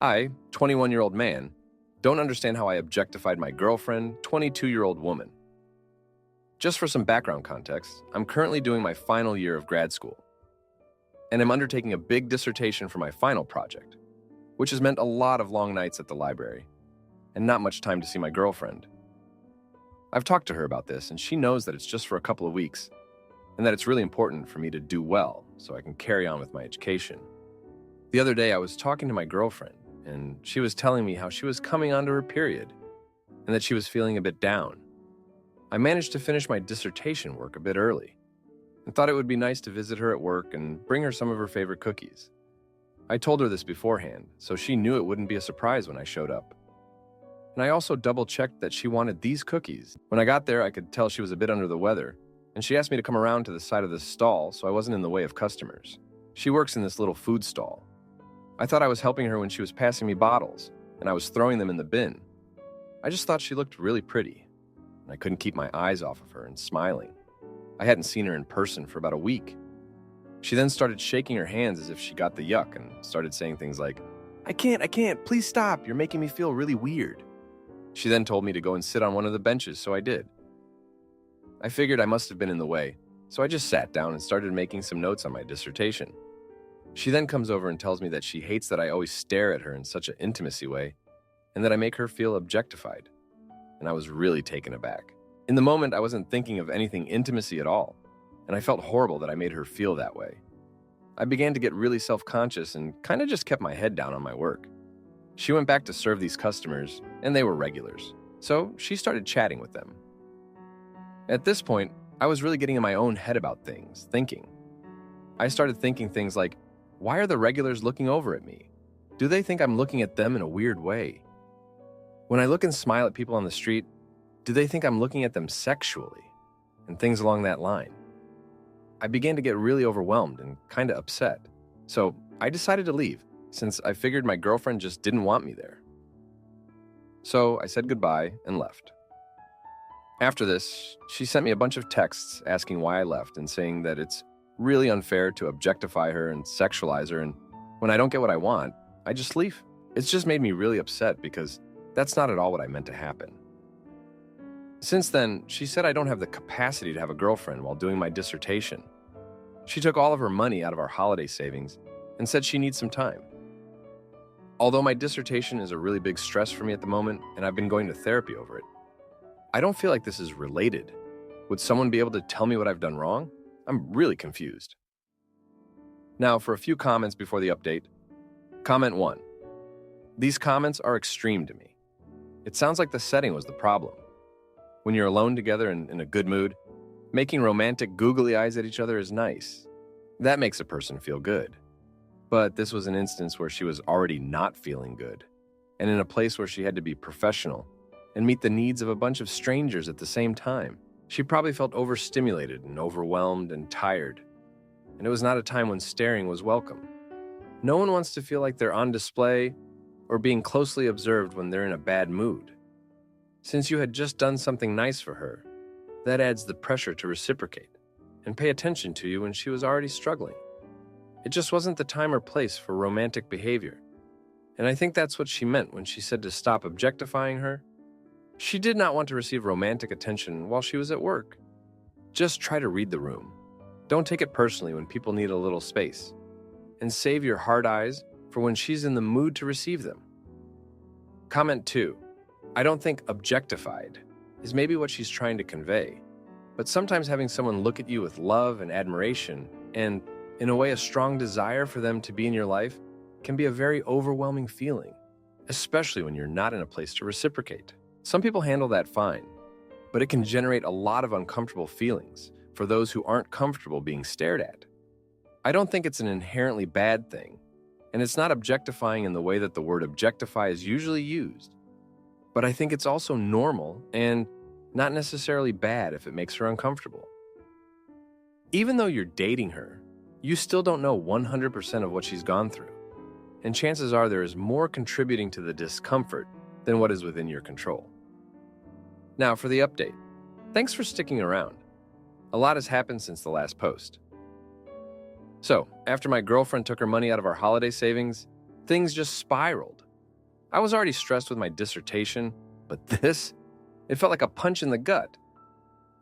I, 21-year-old man, don't understand how I objectified my girlfriend, 22-year-old woman. Just for some background context, I'm currently doing my final year of grad school, and I'm undertaking a big dissertation for my final project, which has meant a lot of long nights at the library and not much time to see my girlfriend. I've talked to her about this, and she knows that it's just for a couple of weeks and that it's really important for me to do well so I can carry on with my education. The other day, I was talking to my girlfriend, and she was telling me how she was coming onto her period and that she was feeling a bit down. I managed to finish my dissertation work a bit early and thought it would be nice to visit her at work and bring her some of her favorite cookies. I told her this beforehand, so she knew it wouldn't be a surprise when I showed up. And I also double-checked that she wanted these cookies. When I got there, I could tell she was a bit under the weather, and she asked me to come around to the side of the stall so I wasn't in the way of customers. She works in this little food stall. I thought I was helping her when she was passing me bottles, and I was throwing them in the bin. I just thought she looked really pretty, and I couldn't keep my eyes off of her and smiling. I hadn't seen her in person for about a week. She then started shaking her hands as if she got the yuck and started saying things like, I can't, please stop, you're making me feel really weird. She then told me to go and sit on one of the benches, so I did. I figured I must have been in the way, so I just sat down and started making some notes on my dissertation. She then comes over and tells me that she hates that I always stare at her in such an intimacy way and that I make her feel objectified. And I was really taken aback. In the moment, I wasn't thinking of anything intimacy at all, and I felt horrible that I made her feel that way. I began to get really self-conscious and kind of just kept my head down on my work. She went back to serve these customers, and they were regulars, so she started chatting with them. At this point, I was really getting in my own head about things, thinking. I started thinking things like, why are the regulars looking over at me? Do they think I'm looking at them in a weird way? When I look and smile at people on the street, do they think I'm looking at them sexually? And things along that line. I began to get really overwhelmed and kind of upset, so I decided to leave, since I figured my girlfriend just didn't want me there. So I said goodbye and left. After this, she sent me a bunch of texts asking why I left and saying that it's really unfair to objectify her and sexualize her, and when I don't get what I want, I just leave. It's just made me really upset because that's not at all what I meant to happen. Since then, she said I don't have the capacity to have a girlfriend while doing my dissertation. She took all of her money out of our holiday savings and said she needs some time. Although my dissertation is a really big stress for me at the moment, and I've been going to therapy over it, I don't feel like this is related. Would someone be able to tell me what I've done wrong? I'm really confused. Now, for a few comments before the update. Comment 1. These comments are extreme to me. It sounds like the setting was the problem. When you're alone together and in a good mood, making romantic googly eyes at each other is nice. That makes a person feel good. But this was an instance where she was already not feeling good, and in a place where she had to be professional and meet the needs of a bunch of strangers at the same time. She probably felt overstimulated and overwhelmed and tired, and it was not a time when staring was welcome. No one wants to feel like they're on display or being closely observed when they're in a bad mood. Since you had just done something nice for her, that adds the pressure to reciprocate and pay attention to you when she was already struggling. It just wasn't the time or place for romantic behavior, and I think that's what she meant when she said to stop objectifying her. She did not want to receive romantic attention while she was at work. Just try to read the room. Don't take it personally when people need a little space. And save your hard eyes for when she's in the mood to receive them. Comment 2. I don't think objectified is maybe what she's trying to convey. But sometimes having someone look at you with love and admiration and, in a way, a strong desire for them to be in your life can be a very overwhelming feeling, especially when you're not in a place to reciprocate. Some people handle that fine, but it can generate a lot of uncomfortable feelings for those who aren't comfortable being stared at. I don't think it's an inherently bad thing, and it's not objectifying in the way that the word objectify is usually used. But I think it's also normal and not necessarily bad if it makes her uncomfortable. Even though you're dating her, you still don't know 100% of what she's gone through, and chances are there is more contributing to the discomfort than what is within your control. Now for the update. Thanks for sticking around. A lot has happened since the last post. So, after my girlfriend took her money out of our holiday savings, things just spiraled. I was already stressed with my dissertation, but this, it felt like a punch in the gut.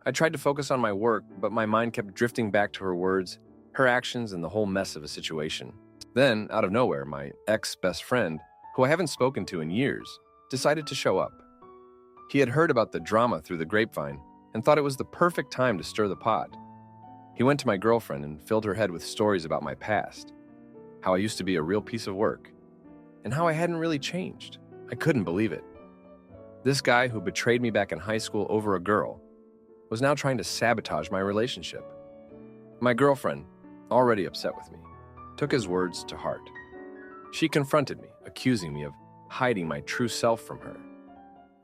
I tried to focus on my work, but my mind kept drifting back to her words, her actions, and the whole mess of a situation. Then, out of nowhere, my ex-best friend, who I haven't spoken to in years, decided to show up. He had heard about the drama through the grapevine and thought it was the perfect time to stir the pot. He went to my girlfriend and filled her head with stories about my past, how I used to be a real piece of work, and how I hadn't really changed. I couldn't believe it. This guy who betrayed me back in high school over a girl was now trying to sabotage my relationship. My girlfriend, already upset with me, took his words to heart. She confronted me, accusing me of hiding my true self from her.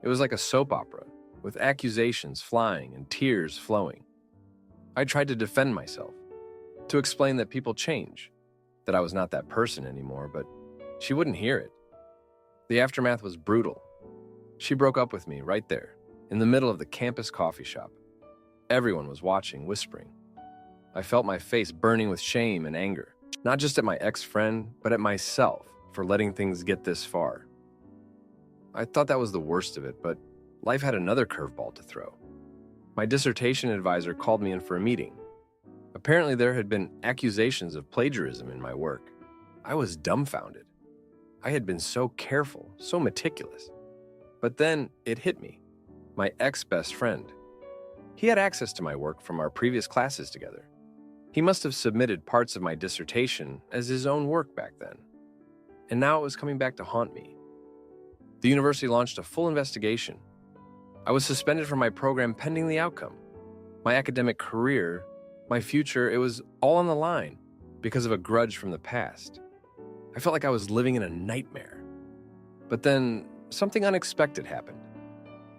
It was like a soap opera, with accusations flying and tears flowing. I tried to defend myself, to explain that people change, that I was not that person anymore, but she wouldn't hear it. The aftermath was brutal. She broke up with me right there, in the middle of the campus coffee shop. Everyone was watching, whispering. I felt my face burning with shame and anger, not just at my ex-friend, but at myself for letting things get this far. I thought that was the worst of it, but life had another curveball to throw. My dissertation advisor called me in for a meeting. Apparently there had been accusations of plagiarism in my work. I was dumbfounded. I had been so careful, so meticulous. But then it hit me. My ex-best friend. He had access to my work from our previous classes together. He must have submitted parts of my dissertation as his own work back then. And now it was coming back to haunt me. The university launched a full investigation. I was suspended from my program pending the outcome. My academic career, my future, it was all on the line because of a grudge from the past. I felt like I was living in a nightmare. But then something unexpected happened.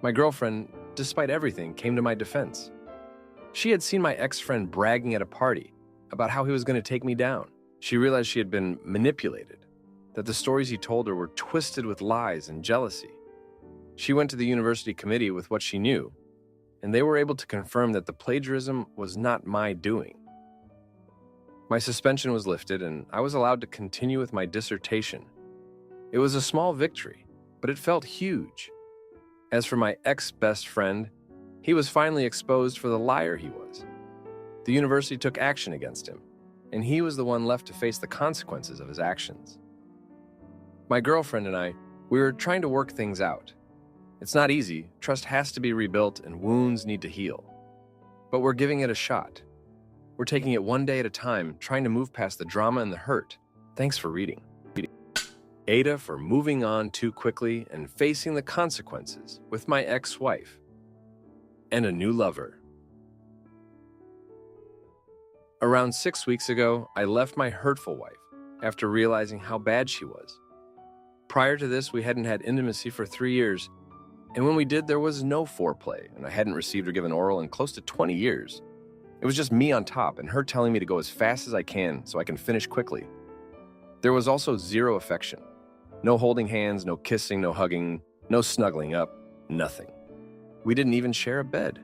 My girlfriend, despite everything, came to my defense. She had seen my ex-friend bragging at a party about how he was going to take me down. She realized she had been manipulated, that the stories he told her were twisted with lies and jealousy. She went to the university committee with what she knew, and they were able to confirm that the plagiarism was not my doing. My suspension was lifted, and I was allowed to continue with my dissertation. It was a small victory, but it felt huge. As for my ex-best friend, he was finally exposed for the liar he was. The university took action against him, and he was the one left to face the consequences of his actions. My girlfriend and I, we were trying to work things out. It's not easy, trust has to be rebuilt, and wounds need to heal. But we're giving it a shot. We're taking it one day at a time, trying to move past the drama and the hurt. Thanks for reading. Aita for moving on too quickly and facing the consequences with my ex-wife and a new lover. Around 6 weeks ago, I left my hurtful wife after realizing how bad she was. Prior to this, we hadn't had intimacy for 3 years, and when we did, there was no foreplay, and I hadn't received or given oral in close to 20 years. It was just me on top and her telling me to go as fast as I can so I can finish quickly. There was also zero affection. No holding hands, no kissing, no hugging, no snuggling up, nothing. We didn't even share a bed.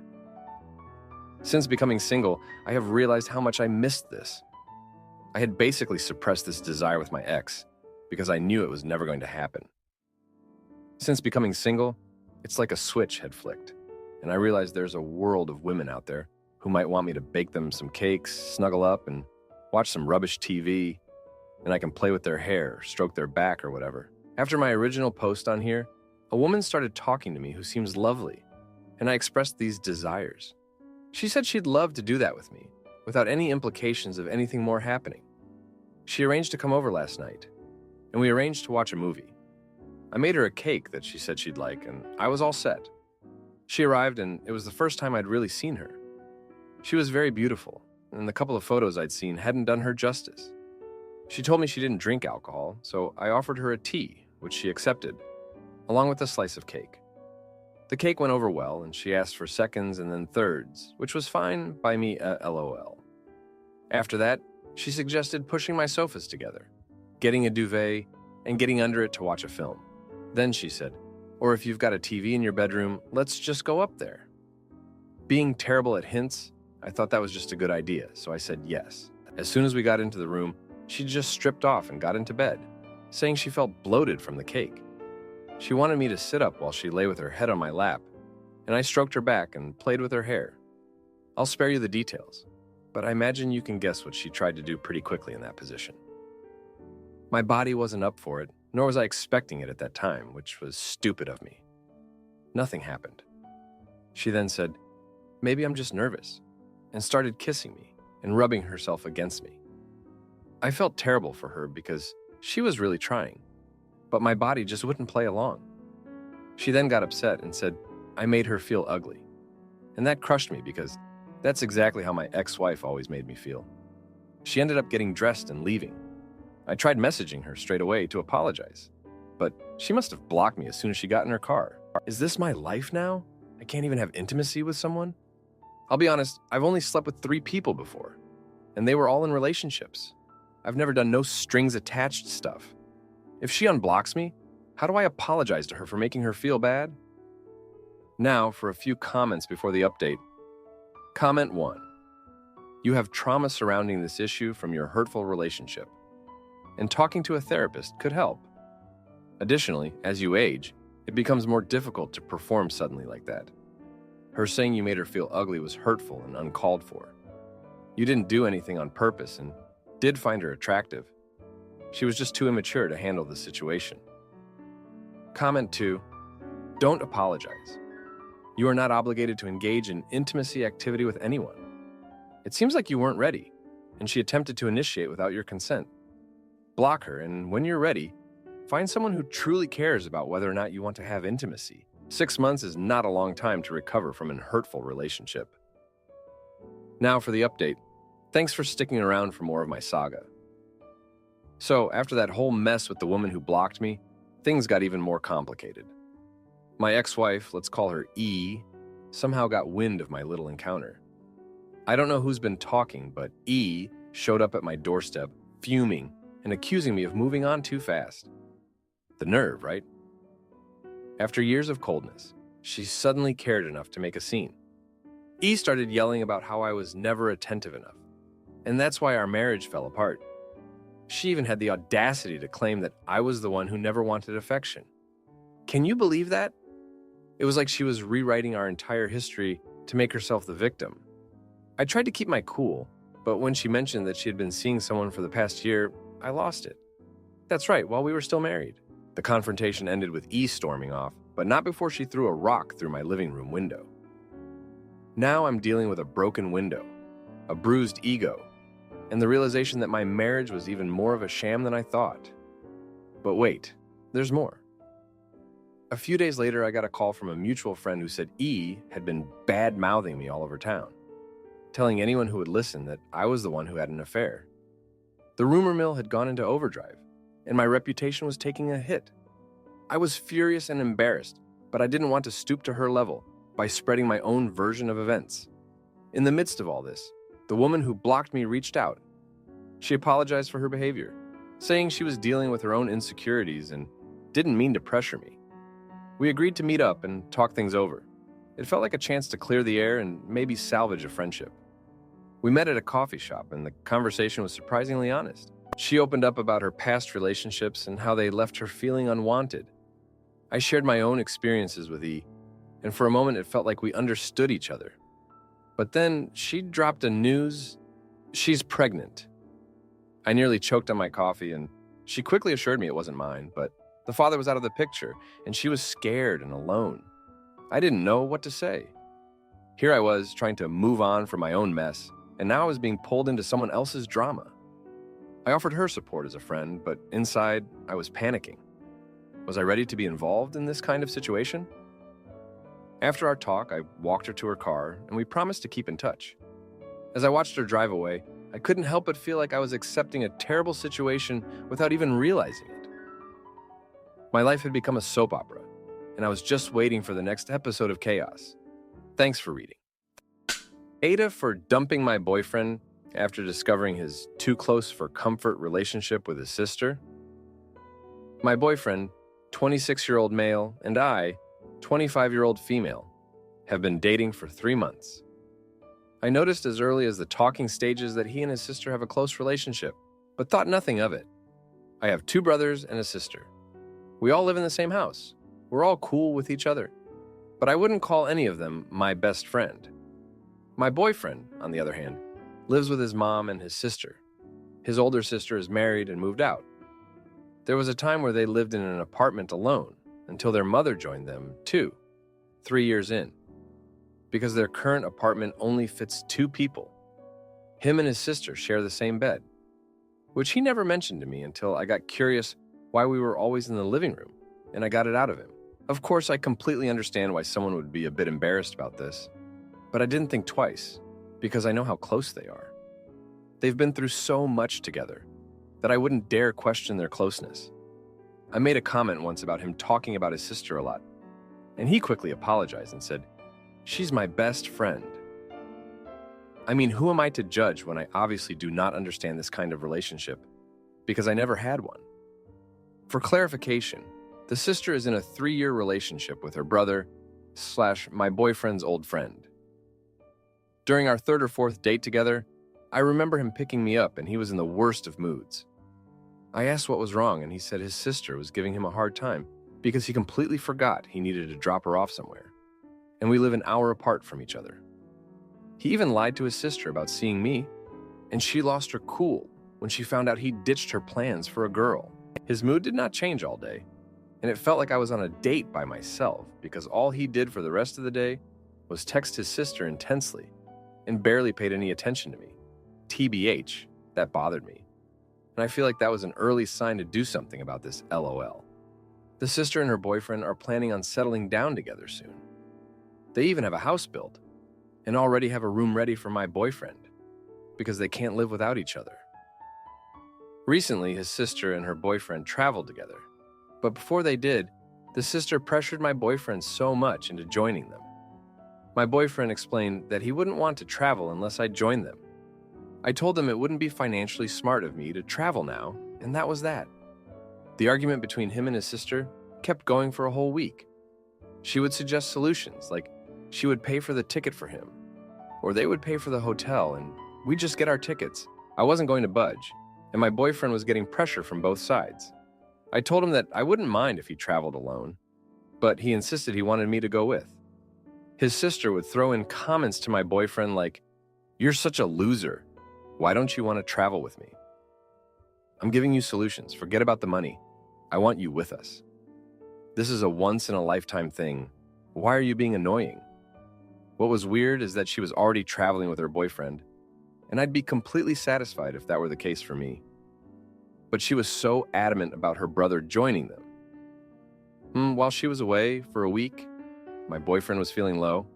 Since becoming single, I have realized how much I missed this. I had basically suppressed this desire with my ex because I knew it was never going to happen. Since becoming single, it's like a switch had flicked, and I realized there's a world of women out there who might want me to bake them some cakes, snuggle up, and watch some rubbish TV, and I can play with their hair, stroke their back, or whatever. After my original post on here, a woman started talking to me who seems lovely, and I expressed these desires. She said she'd love to do that with me, without any implications of anything more happening. She arranged to come over last night, and we arranged to watch a movie. I made her a cake that she said she'd like, and I was all set. She arrived, and it was the first time I'd really seen her. She was very beautiful, and the couple of photos I'd seen hadn't done her justice. She told me she didn't drink alcohol, so I offered her a tea, which she accepted, along with a slice of cake. The cake went over well, and she asked for seconds and then thirds, which was fine by me, LOL. After that, she suggested pushing my sofas together, getting a duvet, and getting under it to watch a film. Then she said, or if you've got a TV in your bedroom, let's just go up there. Being terrible at hints, I thought that was just a good idea, so I said yes. As soon as we got into the room, she just stripped off and got into bed, saying she felt bloated from the cake. She wanted me to sit up while she lay with her head on my lap, and I stroked her back and played with her hair. I'll spare you the details, but I imagine you can guess what she tried to do pretty quickly in that position. My body wasn't up for it, nor was I expecting it at that time, which was stupid of me. Nothing happened. She then said, "Maybe I'm just nervous," and started kissing me and rubbing herself against me. I felt terrible for her because she was really trying, but my body just wouldn't play along. She then got upset and said I made her feel ugly, and that crushed me because that's exactly how my ex-wife always made me feel. She ended up getting dressed and leaving. I tried messaging her straight away to apologize, but she must have blocked me as soon as she got in her car. Is this my life now? I can't even have intimacy with someone? I'll be honest, I've only slept with 3 people before, and they were all in relationships. I've never done no strings attached stuff. If she unblocks me, how do I apologize to her for making her feel bad? Now for a few comments before the update. Comment 1. You have trauma surrounding this issue from your hurtful relationship, and talking to a therapist could help. Additionally, as you age, it becomes more difficult to perform suddenly like that. Her saying you made her feel ugly was hurtful and uncalled for. You didn't do anything on purpose and did find her attractive. She was just too immature to handle the situation. Comment 2. Don't apologize. You are not obligated to engage in intimacy activity with anyone. It seems like you weren't ready, and she attempted to initiate without your consent. Block her, and when you're ready, find someone who truly cares about whether or not you want to have intimacy. 6 months is not a long time to recover from an hurtful relationship. Now for the update. Thanks for sticking around for more of my saga. So, after that whole mess with the woman who blocked me, things got even more complicated. My ex-wife, let's call her E, somehow got wind of my little encounter. I don't know who's been talking, but E showed up at my doorstep, fuming and accusing me of moving on too fast. The nerve, right? After years of coldness, she suddenly cared enough to make a scene. E started yelling about how I was never attentive enough, and that's why our marriage fell apart. She even had the audacity to claim that I was the one who never wanted affection. Can you believe that? It was like she was rewriting our entire history to make herself the victim. I tried to keep my cool, but when she mentioned that she had been seeing someone for the past year, I lost it. That's right, while we were still married. The confrontation ended with E storming off, but not before she threw a rock through my living room window. Now I'm dealing with a broken window, a bruised ego, and the realization that my marriage was even more of a sham than I thought. But wait, there's more. A few days later, I got a call from a mutual friend who said E had been bad-mouthing me all over town, telling anyone who would listen that I was the one who had an affair. The rumor mill had gone into overdrive, and my reputation was taking a hit. I was furious and embarrassed, but I didn't want to stoop to her level by spreading my own version of events. In the midst of all this, the woman who blocked me reached out. She apologized for her behavior, saying she was dealing with her own insecurities and didn't mean to pressure me. We agreed to meet up and talk things over. It felt like a chance to clear the air and maybe salvage a friendship. We met at a coffee shop, and the conversation was surprisingly honest. She opened up about her past relationships and how they left her feeling unwanted. I shared my own experiences with E, and for a moment it felt like we understood each other. But then she dropped a news: she's pregnant. I nearly choked on my coffee, and she quickly assured me it wasn't mine, but the father was out of the picture, and she was scared and alone. I didn't know what to say. Here I was, trying to move on from my own mess, and now I was being pulled into someone else's drama. I offered her support as a friend, but inside, I was panicking. Was I ready to be involved in this kind of situation? After our talk, I walked her to her car, and we promised to keep in touch. As I watched her drive away, I couldn't help but feel like I was accepting a terrible situation without even realizing it. My life had become a soap opera, and I was just waiting for the next episode of chaos. Thanks for reading. Aita for dumping my boyfriend after discovering his too-close-for-comfort relationship with his sister. My boyfriend, 26-year-old male, and I, 25-year-old female, have been dating for 3 months. I noticed as early as the talking stages that he and his sister have a close relationship, but thought nothing of it. I have 2 brothers and a sister. We all live in the same house. We're all cool with each other, but I wouldn't call any of them my best friend. My boyfriend, on the other hand, lives with his mom and his sister. His older sister is married and moved out. There was a time where they lived in an apartment alone until their mother joined them, too, 3 years in, because their current apartment only fits 2 people. Him and his sister share the same bed, which he never mentioned to me until I got curious why we were always in the living room, and I got it out of him. Of course, I completely understand why someone would be a bit embarrassed about this, but I didn't think twice, because I know how close they are. They've been through so much together that I wouldn't dare question their closeness. I made a comment once about him talking about his sister a lot, and he quickly apologized and said, "She's my best friend." I mean, who am I to judge when I obviously do not understand this kind of relationship, because I never had one? For clarification, the sister is in a 3-year relationship with her brother / my boyfriend's old friend. During our 3rd or 4th date together, I remember him picking me up and he was in the worst of moods. I asked what was wrong and he said his sister was giving him a hard time because he completely forgot he needed to drop her off somewhere, and we live an hour apart from each other. He even lied to his sister about seeing me, and she lost her cool when she found out he ditched her plans for a girl. His mood did not change all day, and it felt like I was on a date by myself because all he did for the rest of the day was text his sister intensely and barely paid any attention to me. TBH, that bothered me. And I feel like that was an early sign to do something about this LOL. The sister and her boyfriend are planning on settling down together soon. They even have a house built and already have a room ready for my boyfriend because they can't live without each other. Recently, his sister and her boyfriend traveled together, but before they did, the sister pressured my boyfriend so much into joining them. My boyfriend explained that he wouldn't want to travel unless I joined them. I told him it wouldn't be financially smart of me to travel now, and that was that. The argument between him and his sister kept going for a whole week. She would suggest solutions, like she would pay for the ticket for him, or they would pay for the hotel, and we'd just get our tickets. I wasn't going to budge, and my boyfriend was getting pressure from both sides. I told him that I wouldn't mind if he traveled alone, but he insisted he wanted me to go with. His sister would throw in comments to my boyfriend like, "You're such a loser. Why don't you want to travel with me? I'm giving you solutions. Forget about the money. I want you with us. This is a once-in-a-lifetime thing. Why are you being annoying?" What was weird is that she was already traveling with her boyfriend, and I'd be completely satisfied if that were the case for me. But she was so adamant about her brother joining them. While she was away for a week, my boyfriend was feeling low,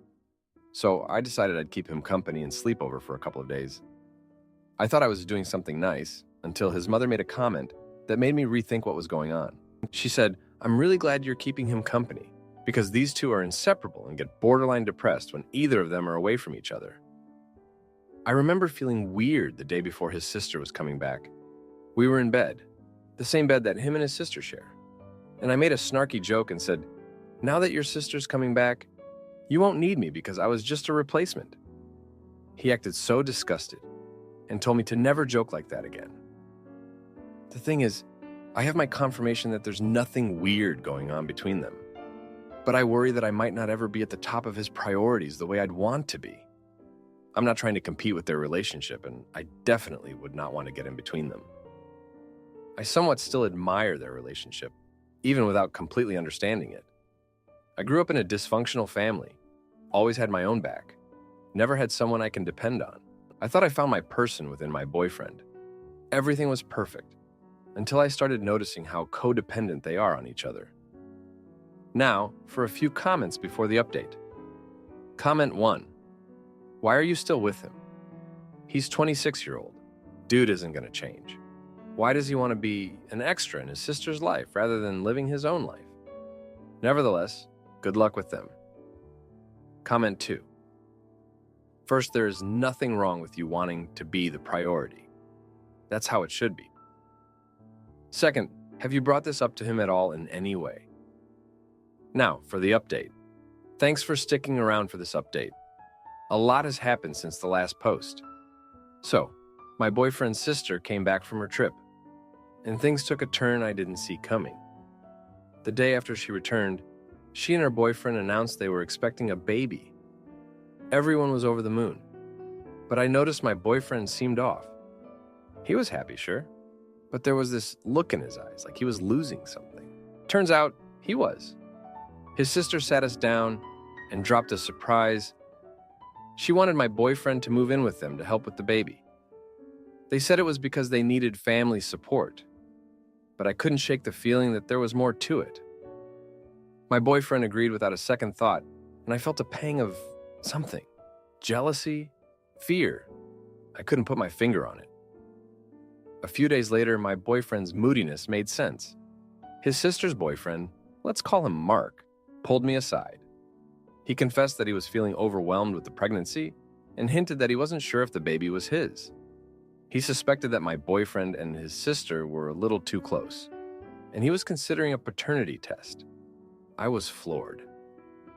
so I decided I'd keep him company and sleep over for a couple of days. I thought I was doing something nice until his mother made a comment that made me rethink what was going on. She said, "I'm really glad you're keeping him company because these two are inseparable and get borderline depressed when either of them are away from each other." I remember feeling weird the day before his sister was coming back. We were in bed, the same bed that him and his sister share. And I made a snarky joke and said, "Now that your sister's coming back, you won't need me because I was just a replacement." He acted so disgusted and told me to never joke like that again. The thing is, I have my confirmation that there's nothing weird going on between them, but I worry that I might not ever be at the top of his priorities the way I'd want to be. I'm not trying to compete with their relationship, and I definitely would not want to get in between them. I somewhat still admire their relationship, even without completely understanding it. I grew up in a dysfunctional family, always had my own back, never had someone I can depend on. I thought I found my person within my boyfriend. Everything was perfect, until I started noticing how codependent they are on each other. Now, for a few comments before the update. Comment 1. Why are you still with him? He's 26-year-old. Dude isn't going to change. Why does he want to be an extra in his sister's life rather than living his own life? Nevertheless, good luck with them. Comment 2. First, there is nothing wrong with you wanting to be the priority. That's how it should be. Second, have you brought this up to him at all in any way? Now, for the update. Thanks for sticking around for this update. A lot has happened since the last post. So, my boyfriend's sister came back from her trip, and things took a turn I didn't see coming. The day after she returned, She and her boyfriend announced they were expecting a baby. Everyone was over the moon, but I noticed my boyfriend seemed off. He was happy, sure, but there was this look in his eyes like he was losing something. Turns out he was. His sister sat us down and dropped a surprise. She wanted my boyfriend to move in with them to help with the baby. They said it was because they needed family support, but I couldn't shake the feeling that there was more to it. My boyfriend agreed without a second thought, and I felt a pang of something. Jealousy? Fear? I couldn't put my finger on it. A few days later, my boyfriend's moodiness made sense. His sister's boyfriend, let's call him Mark, pulled me aside. He confessed that he was feeling overwhelmed with the pregnancy and hinted that he wasn't sure if the baby was his. He suspected that my boyfriend and his sister were a little too close, and he was considering a paternity test. I was floored.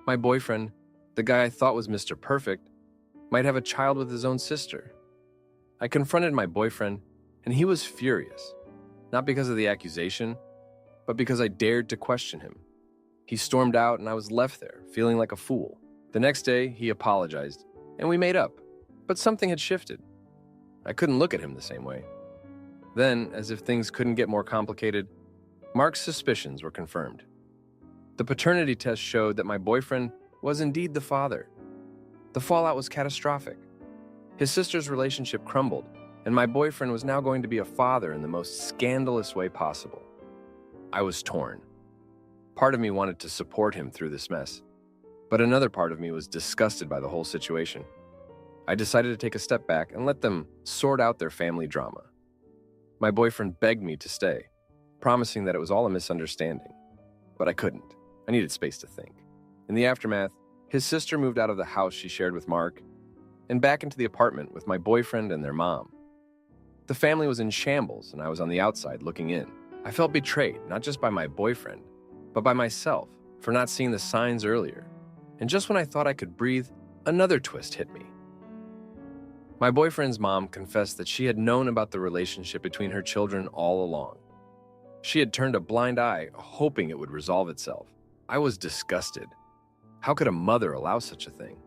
My boyfriend, the guy I thought was Mr. Perfect, might have a child with his own sister. I confronted my boyfriend, and he was furious, not because of the accusation, but because I dared to question him. He stormed out, and I was left there, feeling like a fool. The next day, he apologized, and we made up, but something had shifted. I couldn't look at him the same way. Then, as if things couldn't get more complicated, Mark's suspicions were confirmed. The paternity test showed that my boyfriend was indeed the father. The fallout was catastrophic. His sister's relationship crumbled, and my boyfriend was now going to be a father in the most scandalous way possible. I was torn. Part of me wanted to support him through this mess, but another part of me was disgusted by the whole situation. I decided to take a step back and let them sort out their family drama. My boyfriend begged me to stay, promising that it was all a misunderstanding, but I couldn't. I needed space to think. In the aftermath, his sister moved out of the house she shared with Mark and back into the apartment with my boyfriend and their mom. The family was in shambles, and I was on the outside looking in. I felt betrayed, not just by my boyfriend, but by myself for not seeing the signs earlier. And just when I thought I could breathe, another twist hit me. My boyfriend's mom confessed that she had known about the relationship between her children all along. She had turned a blind eye, hoping it would resolve itself. I was disgusted. How could a mother allow such a thing?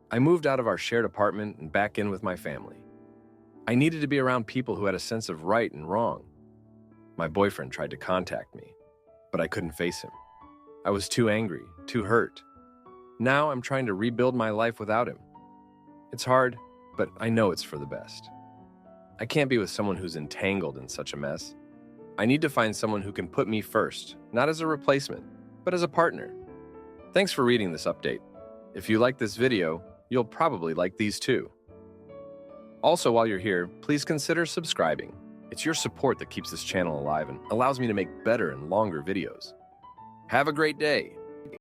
I moved out of our shared apartment and back in with my family. I needed to be around people who had a sense of right and wrong. My boyfriend tried to contact me, but I couldn't face him. I was too angry, too hurt. Now I'm trying to rebuild my life without him. It's hard, but I know it's for the best. I can't be with someone who's entangled in such a mess. I need to find someone who can put me first, not as a replacement, but as a partner. Thanks for reading this update. If you like this video, you'll probably like these too. Also, while you're here, please consider subscribing. It's your support that keeps this channel alive and allows me to make better and longer videos. Have a great day.